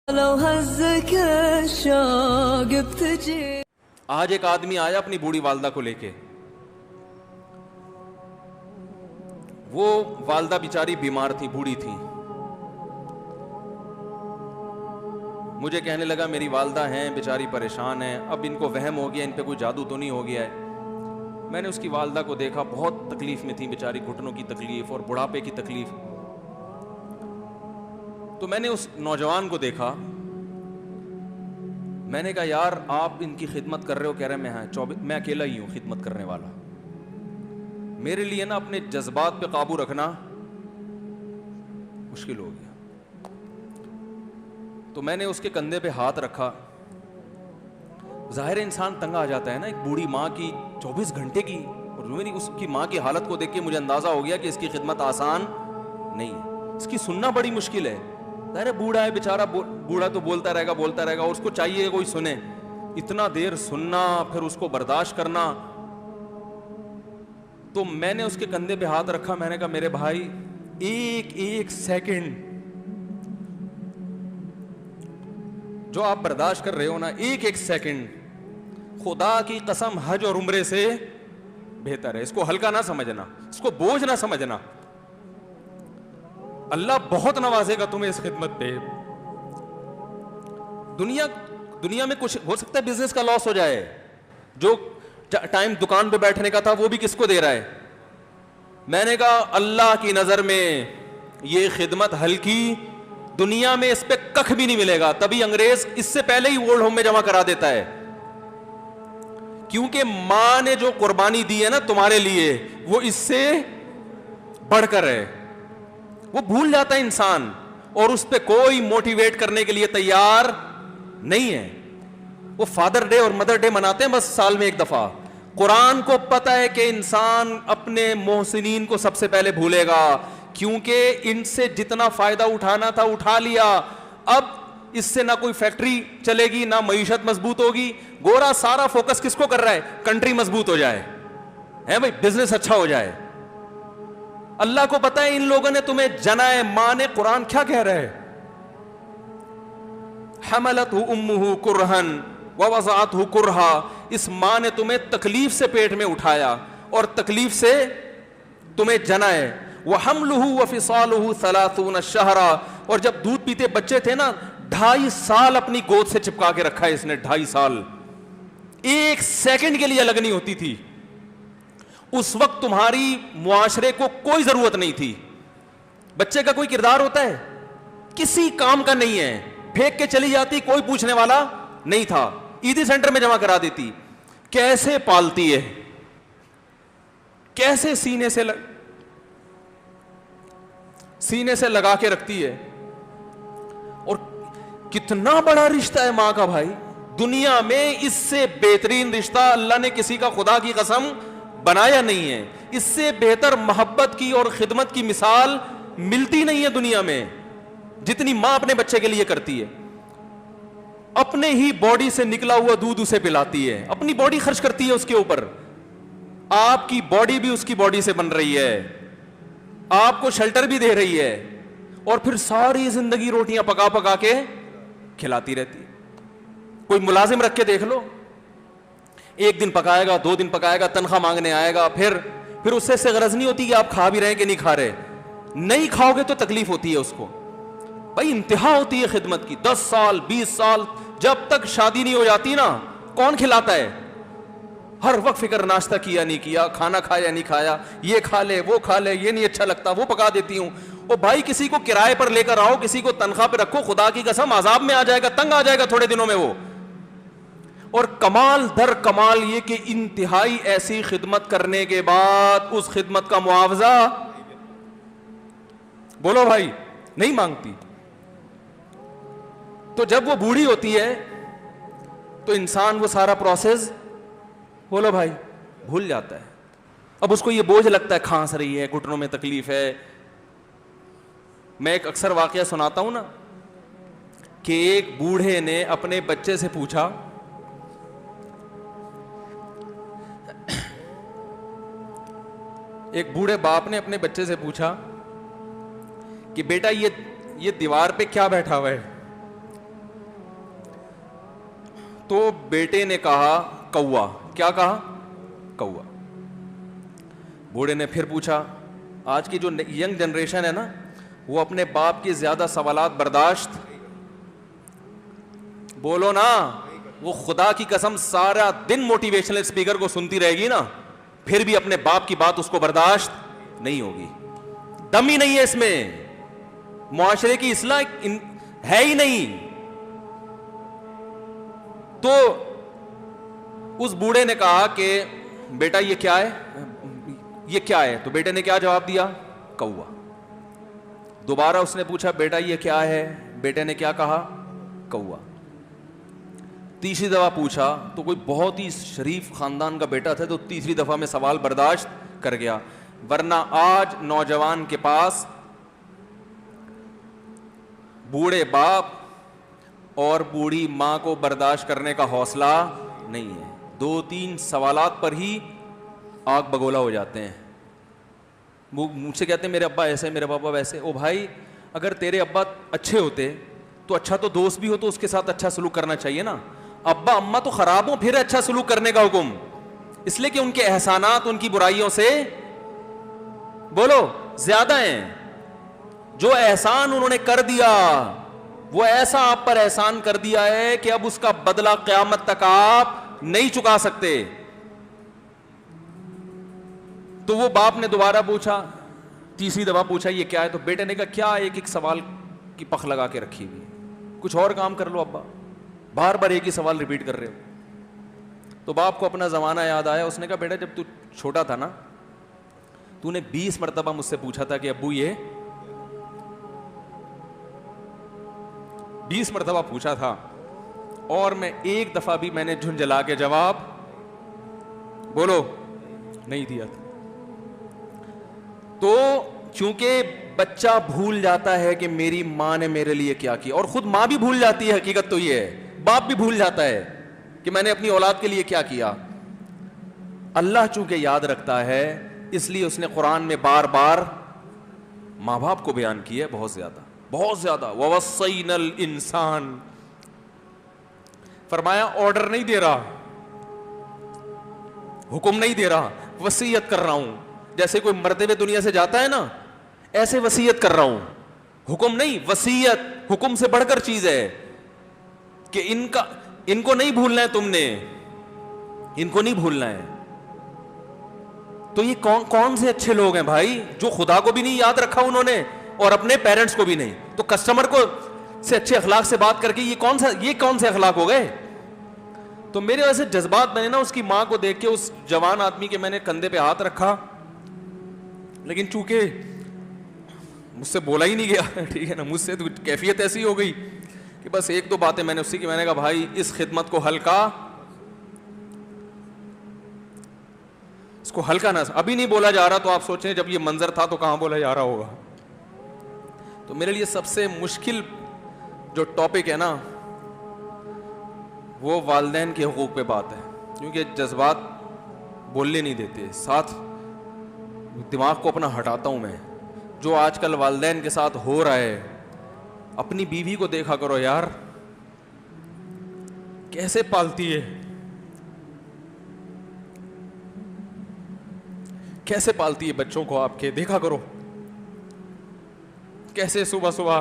آج ایک آدمی آیا اپنی بوڑھی والدہ کو لے کے. وہ والدہ بیچاری بیمار تھی, بوڑھی تھی. مجھے کہنے لگا میری والدہ ہیں بیچاری پریشان ہیں, اب ان کو وہم ہو گیا ان پہ کوئی جادو تو نہیں ہو گیا ہے. میں نے اس کی والدہ کو دیکھا, بہت تکلیف میں تھی بیچاری, گھٹنوں کی تکلیف اور بڑھاپے کی تکلیف. تو میں نے اس نوجوان کو دیکھا, میں نے کہا یار آپ ان کی خدمت کر رہے ہو؟ کہہ رہے میں اکیلا ہی ہوں خدمت کرنے والا. میرے لیے نا اپنے جذبات پہ قابو رکھنا مشکل ہو گیا. تو میں نے اس کے کندھے پہ ہاتھ رکھا. ظاہر انسان تنگ آ جاتا ہے نا, ایک بوڑھی ماں کی 24 گھنٹے کی, اور میری اس کی ماں کی حالت کو دیکھ کے مجھے اندازہ ہو گیا کہ اس کی خدمت آسان نہیں ہے, اس کی سننا بڑی مشکل ہے. ظاہر بوڑھا ہے بیچارہ, بوڑھا تو بولتا رہے گا, اور اس کو چاہیے کوئی سنے. اتنا دیر سننا پھر اس کو برداشت کرنا. تو میں نے اس کے کندھے پہ ہاتھ رکھا, میں نے کہا میرے بھائی ایک سیکنڈ جو آپ برداشت کر رہے ہو نا, ایک سیکنڈ خدا کی قسم حج اور عمرے سے بہتر ہے. اس کو ہلکا نہ سمجھنا, اس کو بوجھ نہ سمجھنا. اللہ بہت نوازے گا تمہیں اس خدمت پہ. دنیا میں کچھ ہو سکتا ہے بزنس کا لاس ہو جائے, جو ٹائم دکان پہ بیٹھنے کا تھا وہ بھی کس کو دے رہا ہے. میں نے کہا اللہ کی نظر میں یہ خدمت ہلکی, دنیا میں اس پہ کخ بھی نہیں ملے گا. تبھی انگریز اس سے پہلے ہی اولڈ ہوم میں جمع کرا دیتا ہے, کیونکہ ماں نے جو قربانی دی ہے نا تمہارے لیے وہ اس سے بڑھ کر ہے. وہ بھول جاتا ہے انسان, اور اس پہ کوئی موٹیویٹ کرنے کے لیے تیار نہیں ہے. وہ فادر ڈے اور مدر ڈے مناتے ہیں بس سال میں ایک دفعہ. قرآن کو پتہ ہے کہ انسان اپنے محسنین کو سب سے پہلے بھولے گا, کیونکہ ان سے جتنا فائدہ اٹھانا تھا اٹھا لیا. اب اس سے نہ کوئی فیکٹری چلے گی, نہ معیشت مضبوط ہوگی. گورا سارا فوکس کس کو کر رہا ہے؟ کنٹری مضبوط ہو جائے, ہے بھائی, بزنس اچھا ہو جائے. اللہ کو پتہ ہے ان لوگوں نے تمہیں جنا ہے. ماں نے, قرآن کیا کہہ رہا ہے؟ حملتہ امہ کرہن ووضعتہ کرہا. اس ماں نے تمہیں تکلیف سے پیٹ میں اٹھایا اور تکلیف سے تمہیں جنا ہے. وحملہ وفصالہ 30 شہرا. اور جب دودھ پیتے بچے تھے نا, 2.5 سال اپنی گود سے چپکا کے رکھا ہے اس نے, 2.5 سال. ایک سیکنڈ کے لیے الگ نہیں ہوتی تھی. اس وقت تمہاری معاشرے کو کوئی ضرورت نہیں تھی. بچے کا کوئی کردار ہوتا ہے؟ کسی کام کا نہیں ہے. پھینک کے چلی جاتی, کوئی پوچھنے والا نہیں تھا. عیدی سینٹر میں جمع کرا دیتی. کیسے پالتی ہے, کیسے سینے سے لگا کے رکھتی ہے. اور کتنا بڑا رشتہ ہے ماں کا بھائی. دنیا میں اس سے بہترین رشتہ اللہ نے کسی کا خدا کی قسم بنایا نہیں ہے. اس سے بہتر محبت کی اور خدمت کی مثال ملتی نہیں ہے دنیا میں, جتنی ماں اپنے بچے کے لیے کرتی ہے. اپنے ہی باڈی سے نکلا ہوا دودھ اسے پلاتی ہے, اپنی باڈی خرچ کرتی ہے اس کے اوپر. آپ کی باڈی بھی اس کی باڈی سے بن رہی ہے, آپ کو شیلٹر بھی دے رہی ہے, اور پھر ساری زندگی روٹیاں پکا پکا کے کھلاتی رہتی ہے. کوئی ملازم رکھ کے دیکھ لو, 1 دن پکائے گا, 2 دن پکائے گا, تنخواہ مانگنے آئے گا, پھر اس سے غرض نہیں ہوتی کہ آپ کھا بھی رہے ہیں کہ نہیں کھا رہے. نہیں کھاؤ گے تو تکلیف ہوتی ہے اس کو. بھائی انتہا ہوتی ہے خدمت کی. 10 سال 20 سال جب تک شادی نہیں ہو جاتی نا, کون کھلاتا ہے؟ ہر وقت فکر, ناشتہ کیا نہیں کیا, کھانا کھایا نہیں کھایا, یہ کھا لے وہ کھا لے, یہ نہیں اچھا لگتا وہ پکا دیتی ہوں. او بھائی کسی کو کرائے پر لے کر آؤ, کسی کو تنخواہ پہ رکھو, خدا کی قسم عذاب میں آ جائے گا, تنگ آ جائے گا تھوڑے دنوں میں وہ. اور کمال در کمال یہ کہ انتہائی ایسی خدمت کرنے کے بعد اس خدمت کا معاوضہ, بولو بھائی, نہیں مانگتی. تو جب وہ بوڑھی ہوتی ہے تو انسان وہ سارا پروسیس, بولو بھائی, بھول جاتا ہے. اب اس کو یہ بوجھ لگتا ہے, کھانس رہی ہے, گھٹنوں میں تکلیف ہے. میں ایک اکثر واقعہ سناتا ہوں نا, کہ ایک بوڑھے نے اپنے بچے سے پوچھا, ایک بوڑھے باپ نے اپنے بچے سے پوچھا کہ بیٹا یہ دیوار پہ کیا بیٹھا ہوا ہے؟ تو بیٹے نے کہا کوا. کیا کہا؟ کوا. بوڑھے نے پھر پوچھا. آج کی جو ینگ جنریشن ہے نا, وہ اپنے باپ کے زیادہ سوالات برداشت, بولو نا, وہ خدا کی قسم سارا دن موٹیویشنل اسپیکر کو سنتی رہے گی نا, پھر بھی اپنے باپ کی بات اس کو برداشت نہیں ہوگی. دم ہی نہیں ہے اس میں, معاشرے کی اصلاح ہے ہی نہیں. تو اس بوڑھے نے کہا کہ بیٹا یہ کیا ہے, یہ کیا ہے؟ تو بیٹے نے کیا جواب دیا؟ کوا. دوبارہ اس نے پوچھا بیٹا یہ کیا ہے؟ بیٹے نے کیا کہا؟ کوا. تیسری دفعہ پوچھا تو کوئی بہت ہی شریف خاندان کا بیٹا تھا, تو تیسری دفعہ میں سوال برداشت کر گیا. ورنہ آج نوجوان کے پاس بوڑھے باپ اور بوڑھی ماں کو برداشت کرنے کا حوصلہ نہیں ہے. 2-3 سوالات پر ہی آگ بگولا ہو جاتے ہیں. وہ مجھ سے کہتے ہیں میرے ابا ایسے, میرے پاپا ویسے. او بھائی, اگر تیرے ابا اچھے ہوتے تو اچھا تو دوست بھی ہو تو اس کے ساتھ اچھا سلوک کرنا چاہیے نا. ابا اما تو خراب ہوں پھر اچھا سلوک کرنے کا حکم, اس لیے کہ ان کے احسانات ان کی برائیوں سے بولو زیادہ ہیں. جو احسان انہوں نے کر دیا وہ ایسا آپ پر احسان کر دیا ہے کہ اب اس کا بدلہ قیامت تک آپ نہیں چکا سکتے. تو وہ باپ نے دوبارہ پوچھا, تیسری دفعہ پوچھا یہ کیا ہے؟ تو بیٹے نے کہا کیا ایک سوال کی پخ لگا کے رکھی ہوئی, کچھ اور کام کر لو ابا, بار بار ایک ہی سوال ریپیٹ کر رہے ہو. تو باپ کو اپنا زمانہ یاد آیا. اس نے کہا بیٹا جب تو چھوٹا تھا نا, تو نے 20 مرتبہ مجھ سے پوچھا تھا کہ ابو یہ 20 مرتبہ پوچھا تھا, اور میں ایک دفعہ بھی میں نے جھنجھلا کے جواب بولو نہیں دیا تھا. تو چونکہ بچہ بھول جاتا ہے کہ میری ماں نے میرے لیے کیا کیا, اور خود ماں بھی بھول جاتی ہے, حقیقت تو یہ ہے, باپ بھی بھول جاتا ہے کہ میں نے اپنی اولاد کے لیے کیا کیا. اللہ چونکہ یاد رکھتا ہے اس لیے اس نے قرآن میں بار بار ماں باپ کو بیان کیا ہے, بہت زیادہ بہت زیادہ. وَوَصَّيْنَا الْإِنسَانَ, فرمایا آرڈر نہیں دے رہا, حکم نہیں دے رہا, وصیت کر رہا ہوں. جیسے کوئی مرتے ہوئے دنیا سے جاتا ہے نا, ایسے وصیت کر رہا ہوں, حکم نہیں. وصیت حکم سے بڑھ کر چیز ہے کہ ان کو نہیں بھولنا ہے, تم نے ان کو نہیں بھولنا ہے. تو یہ کون سے اچھے لوگ ہیں بھائی جو خدا کو بھی نہیں یاد رکھا انہوں نے اور اپنے پیرنٹس کو بھی نہیں. تو کسٹمر کو سے اچھے اخلاق سے بات کر کے یہ کون سے اخلاق ہو گئے. تو میرے ویسے جذبات بنے نا اس کی ماں کو دیکھ کے, اس جوان آدمی کے میں نے کندھے پہ ہاتھ رکھا, لیکن چونکہ مجھ سے بولا ہی نہیں گیا, ٹھیک ہے نا, مجھ سے تو کیفیت ایسی ہو گئی کہ بس ایک دو باتیں میں نے اسی کی, میں نے کہا بھائی اس خدمت کو ہلکا, اس کو ہلکا نہ, ابھی نہیں بولا جا رہا تو آپ سوچیں جب یہ منظر تھا تو کہاں بولا جا رہا ہوگا. تو میرے لیے سب سے مشکل جو ٹاپک ہے نا وہ والدین کے حقوق پہ بات ہے, کیونکہ جذبات بولنے نہیں دیتے, ساتھ دماغ کو اپنا ہٹاتا ہوں میں. جو آج کل والدین کے ساتھ ہو رہا ہے, اپنی بیوی کو دیکھا کرو یار, کیسے پالتی ہے, کیسے پالتی ہے بچوں کو آپ کے, دیکھا کرو کیسے صبح صبح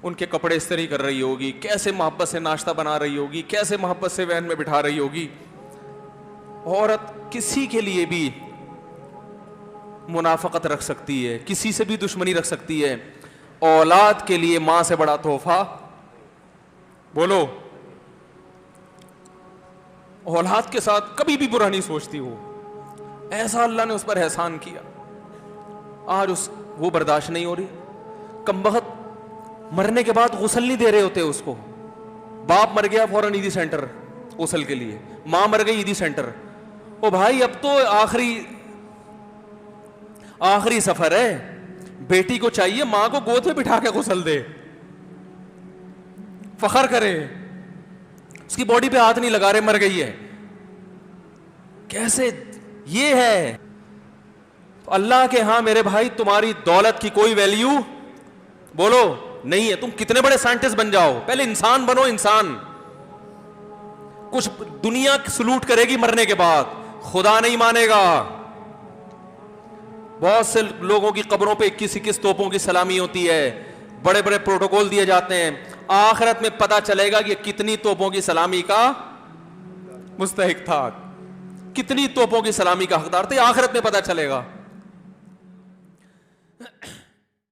ان کے کپڑے استری کر رہی ہوگی, کیسے محبت سے ناشتہ بنا رہی ہوگی, کیسے محبت سے وین میں بٹھا رہی ہوگی. عورت کسی کے لیے بھی منافقت رکھ سکتی ہے, کسی سے بھی دشمنی رکھ سکتی ہے. اولاد کے لیے ماں سے بڑا تحفہ بولو, اولاد کے ساتھ کبھی بھی برا نہیں سوچتی ہو, ایسا اللہ نے اس پر احسان کیا. آج وہ برداشت نہیں ہو رہی. کمبخت مرنے کے بعد غسل نہیں دے رہے ہوتے اس کو, باپ مر گیا فوراً عیدی سینٹر غسل کے لیے, ماں مر گئی عیدی سینٹر. او بھائی اب تو آخری سفر ہے, بیٹی کو چاہیے ماں کو گود میں بٹھا کے غسل دے, فخر کرے, اس کی باڈی پہ ہاتھ نہیں لگا رہے, مر گئی ہے. کیسے یہ ہے اللہ کے ہاں میرے بھائی, تمہاری دولت کی کوئی ویلیو بولو نہیں ہے. تم کتنے بڑے سائنٹسٹ بن جاؤ, پہلے انسان بنو, انسان. کچھ دنیا سلوٹ کرے گی مرنے کے بعد, خدا نہیں مانے گا. بہت سے لوگوں کی قبروں پہ 21 توپوں کی سلامی ہوتی ہے, بڑے بڑے پروٹوکول دیے جاتے ہیں. آخرت میں پتا چلے گا کہ کتنی توپوں کی سلامی کا مستحق تھا, کتنی توپوں کی سلامی کا حقدار تھا, آخرت میں پتا چلے گا.